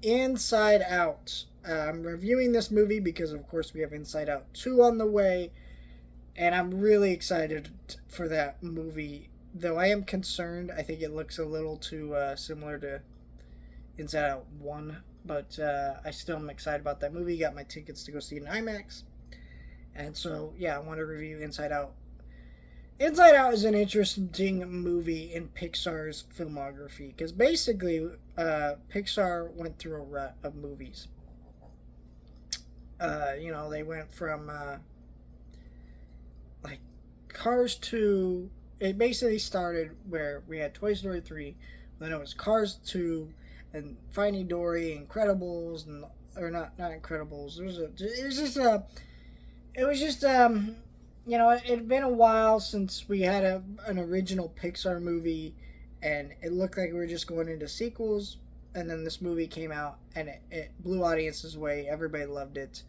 Inside Out. I'm reviewing this movie because, of course, we have Inside Out 2 on the way, and I'm really excited for that movie. Though I am concerned, I think it looks a little too similar to Inside Out 1, but I still am excited about that movie. Got my tickets to go see it in IMAX, and so yeah, I want to review Inside Out. Inside Out is an interesting movie in Pixar's filmography because basically, Pixar went through a rut of movies. They went from like Cars 2. It basically started where we had Toy Story 3, then it was Cars 2, and Finding Dory, Incredibles, and or not Incredibles. It was just it had been a while since we had an original Pixar movie, and it looked like we were just going into sequels. And then this movie came out, and it blew audiences away. Everybody loved it.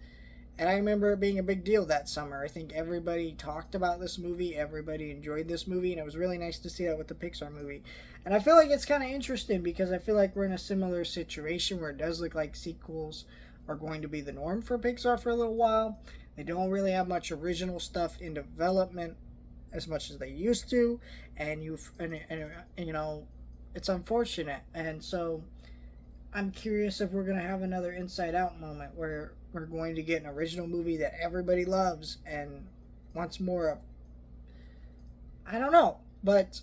And I remember it being a big deal that summer. I think everybody talked about this movie, everybody enjoyed this movie, and it was really nice to see that with the Pixar movie. And I feel like it's kind of interesting because I feel like we're in a similar situation where it does look like sequels are going to be the norm for Pixar for a little while. They don't really have much original stuff in development as much as they used to, and it's unfortunate. And so I'm curious if we're going to have another Inside Out moment where we're going to get an original movie that everybody loves and wants more of. I don't know, but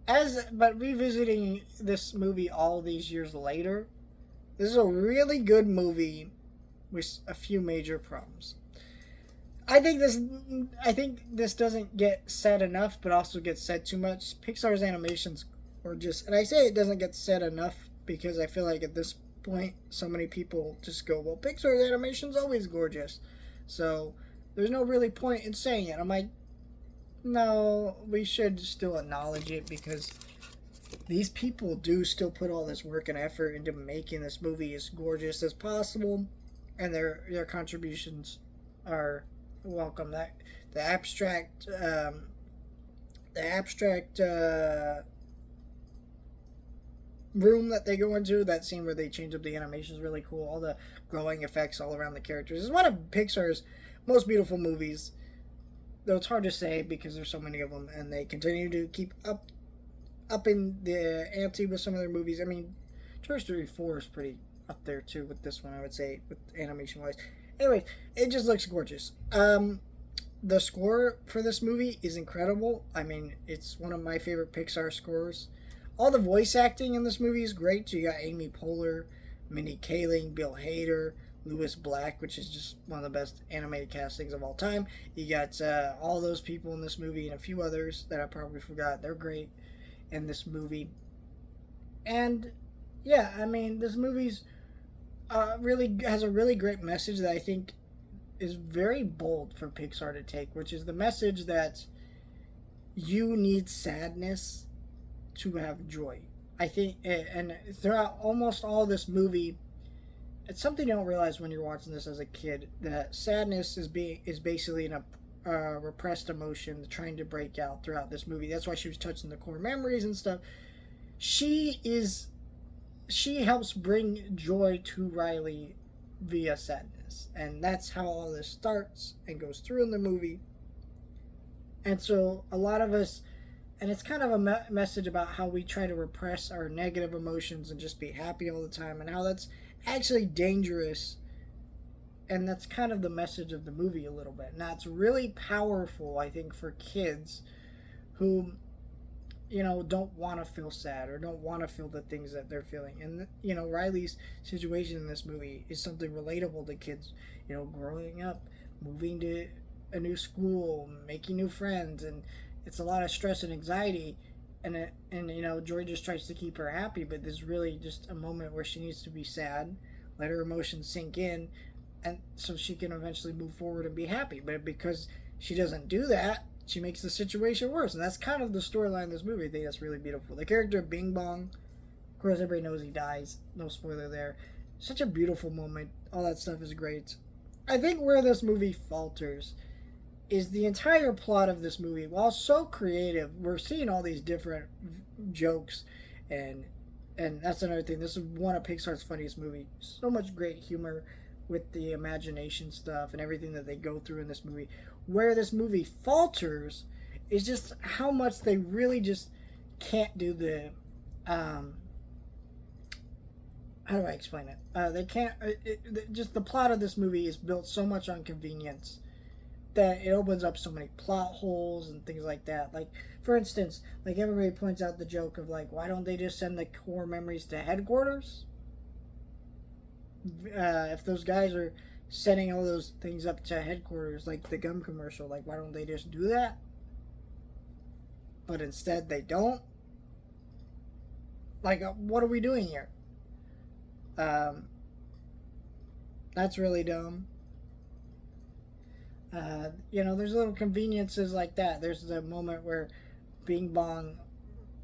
revisiting this movie all these years later, this is a really good movie with a few major problems. I think this doesn't get said enough, but also gets said too much. Pixar's animations are just, and I say it doesn't get said enough because I feel like at this point, so many people just go, "Well, Pixar's animation's always gorgeous," so there's no really point in saying it. I'm like, no, we should still acknowledge it because these people do still put all this work and effort into making this movie as gorgeous as possible, and their contributions are welcome. That the abstract the abstract room that they go into, that scene where they change up the animation is really cool. All the glowing effects all around the characters is one of Pixar's most beautiful movies. Though it's hard to say because there's so many of them, and they continue to keep up in the ante with some of their movies. I mean, Toy Story 4 is pretty up there too with this one, I would say, with animation wise. Anyway, it just looks gorgeous. The score for this movie is incredible. I mean, it's one of my favorite Pixar scores. All the voice acting in this movie is great. You got Amy Poehler, Mindy Kaling, Bill Hader, Lewis Black, which is just one of the best animated castings of all time. You got all those people in this movie and a few others that I probably forgot. They're great in this movie. And yeah, I mean, this movie's really has a really great message that I think is very bold for Pixar to take, which is the message that you need sadness to have joy. I think, and throughout almost all this movie, it's something you don't realize when you're watching this as a kid, that sadness is basically a repressed emotion trying to break out throughout this movie. That's why she was touching the core memories and stuff. She is she helps bring joy to Riley via sadness, and that's how all this starts and goes through in the movie. And so a lot of us, and it's kind of a message about how we try to repress our negative emotions and just be happy all the time, and how that's actually dangerous. And that's kind of the message of the movie a little bit. And that's really powerful, I think, for kids who, don't want to feel sad or don't want to feel the things that they're feeling. And, Riley's situation in this movie is something relatable to kids, growing up, moving to a new school, making new friends, and it's a lot of stress and anxiety. And Joy just tries to keep her happy, but there's really just a moment where she needs to be sad, let her emotions sink in, and so she can eventually move forward and be happy. But because she doesn't do that, she makes the situation worse, and that's kind of the storyline of this movie. I think that's really beautiful. The character of Bing Bong, of course, everybody knows he dies. No spoiler there. Such a beautiful moment. All that stuff is great. I think where this movie falters is the entire plot of this movie. While so creative, we're seeing all these different jokes and And that's another thing. This is one of Pixar's funniest movies. So much great humor with the imagination stuff and everything that they go through in this movie. Where this movie falters is just how much they really just can't do the how do I explain it? They can't. Just the plot of this movie is built so much on convenience that it opens up so many plot holes and things like that. Like, for instance, like everybody points out the joke of like, why don't they just send the core memories to headquarters? If those guys are sending all those things up to headquarters, like the gum commercial, like why don't they just do that? But instead they don't. Like, what are we doing here? Um, that's really dumb. There's little conveniences like that. There's the moment where Bing Bong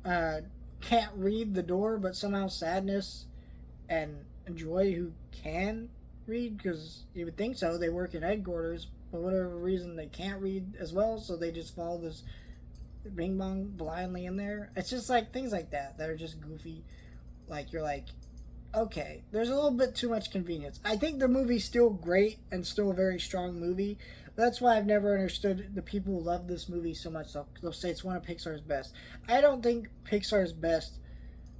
uh, can't read the door, but somehow Sadness and Joy, who can read, because you would think so, they work in headquarters, but whatever reason they can't read as well, so they just follow this Bing Bong blindly in there. It's just like things like that are just goofy. Like, you're like, okay, there's a little bit too much convenience. I think the movie's still great and still a very strong movie. That's why I've never understood the people who love this movie so much. They'll say it's one of Pixar's best. I don't think Pixar's best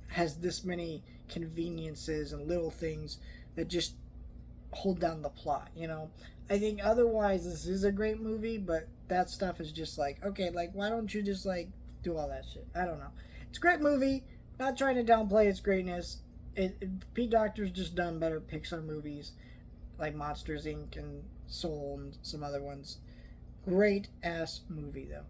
has this many conveniences and little things that just hold down the plot, you know? I think otherwise this is a great movie, but that stuff is just like, okay, like, why don't you just, like, do all that shit? I don't know. It's a great movie. Not trying to downplay its greatness. Pete Docter's just done better Pixar movies like Monsters Inc. and Soul and some other ones. Great ass movie though.